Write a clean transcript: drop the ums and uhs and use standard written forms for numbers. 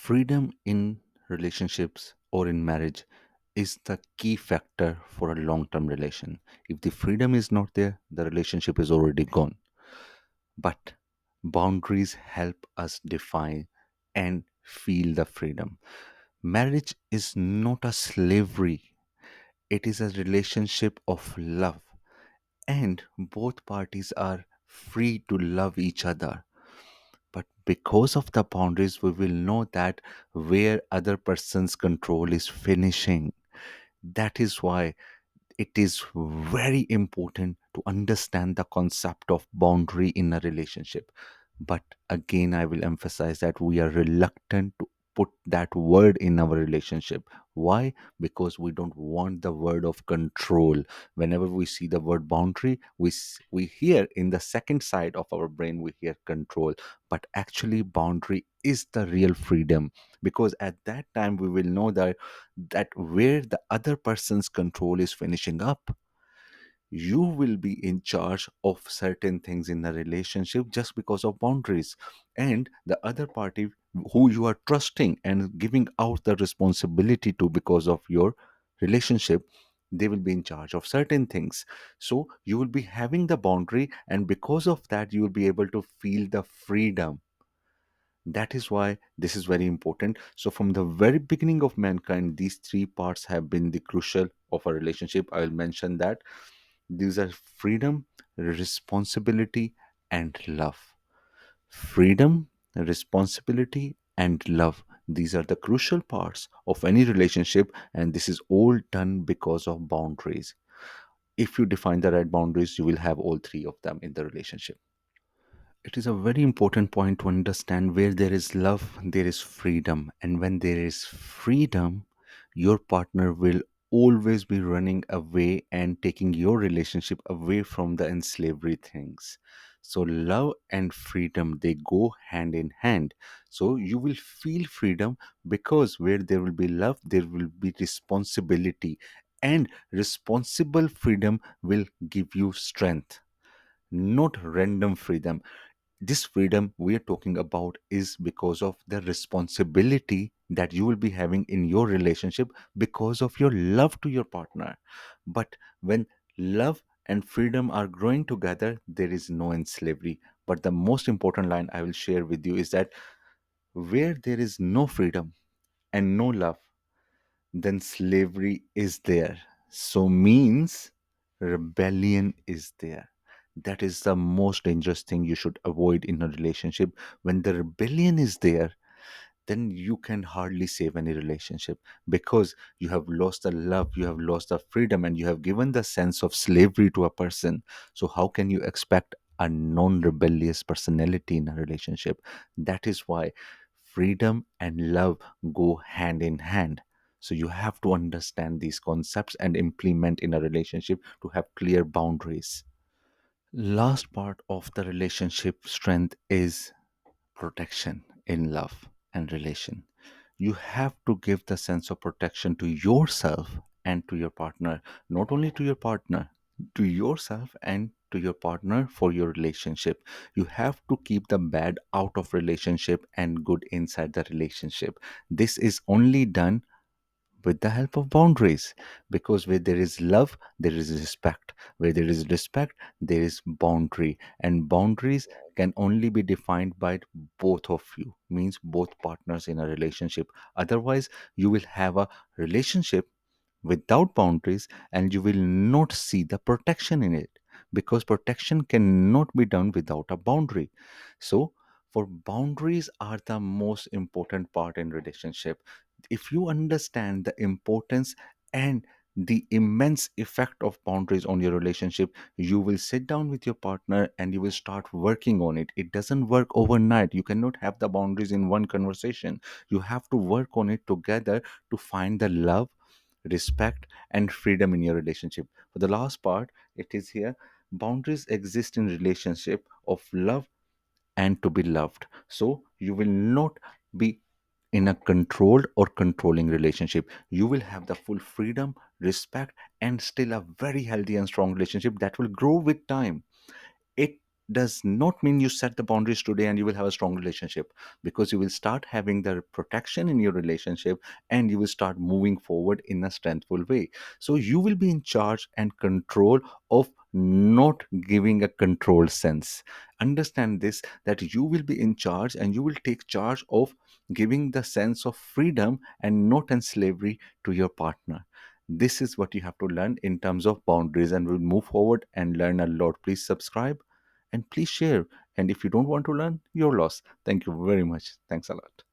Freedom in relationships or in marriage is the key factor for a long term relation. If the freedom is not there, the relationship is already gone. But boundaries help us define and feel the freedom. Marriage is not a slavery, it is a relationship of love, and both parties are free to love each other. But because of the boundaries, we will know that where other person's control is finishing. That is why it is very important to understand the concept of boundary in a relationship. But again, I will emphasize that we are reluctant to put that word in our relationship. Why? Because we don't want the word of control. Whenever we see the word boundary, we hear in the second side of our brain, we hear control. But actually, boundary is the real freedom, because at that time we will know that where the other person's control is finishing up, you will be in charge of certain things in a relationship just because of boundaries, and the other party who you are trusting and giving out the responsibility to because of your relationship, they will be in charge of certain things. So you will be having the boundary, and because of that you will be able to feel the freedom. That is why this is very important. So from the very beginning of mankind, these three parts have been the crucial of a relationship. I will mention that these are freedom, responsibility, and love. Freedom, responsibility, and love. These are the crucial parts of any relationship, and this is all done because of boundaries. If you define the right boundaries, you will have all three of them in the relationship. It is a very important point to understand where there is love, there is freedom. And when there is freedom, your partner will always be running away and taking your relationship away from the enslavery things. So, love and freedom, they go hand in hand. So, you will feel freedom because where there will be love, there will be responsibility. And responsible freedom will give you strength, not random freedom. This freedom we are talking about is because of the responsibility that you will be having in your relationship because of your love to your partner. But when love and freedom are growing together, there is no enslavery. But the most important line I will share with you is that where there is no freedom and no love, then slavery is there. So means rebellion is there. That is the most dangerous thing you should avoid in a relationship. When the rebellion is there, then you can hardly save any relationship, because you have lost the love, you have lost the freedom, and you have given the sense of slavery to a person. So how can you expect a non-rebellious personality in a relationship? That is why freedom and love go hand in hand. So you have to understand these concepts and implement in a relationship to have clear boundaries. Last part of the relationship strength is protection in love and relation. You have to give the sense of protection to yourself and to your partner, not only to your partner, to yourself and to your partner for your relationship. You have to keep the bad out of relationship and good inside the relationship. This is only done with the help of boundaries, because where there is love there is respect, where there is respect there is boundary, and boundaries can only be defined by both of you, means both partners in a relationship. Otherwise you will have a relationship without boundaries, and you will not see the protection in it, because protection cannot be done without a boundary. So for boundaries are the most important part in relationship. If you understand the importance and the immense effect of boundaries on your relationship, you will sit down with your partner and you will start working on it. It doesn't work overnight. You cannot have the boundaries in one conversation. You have to work on it together to find the love, respect, and freedom in your relationship. For the last part, it is here: boundaries exist in relationship of love and to be loved. So you will not be in a controlled or controlling relationship. You will have the full freedom, respect, and still a very healthy and strong relationship that will grow with time. It does not mean you set the boundaries today and you will have a strong relationship, because you will start having the protection in your relationship and you will start moving forward in a strengthful way. So you will be in charge and control of not giving a control sense. Understand this, that you will be in charge and you will take charge of giving the sense of freedom and not in slavery to your partner. This is what you have to learn in terms of boundaries, and we'll move forward and learn a lot. Please subscribe and please share. And if you don't want to learn, your loss. Thank you very much. Thanks a lot.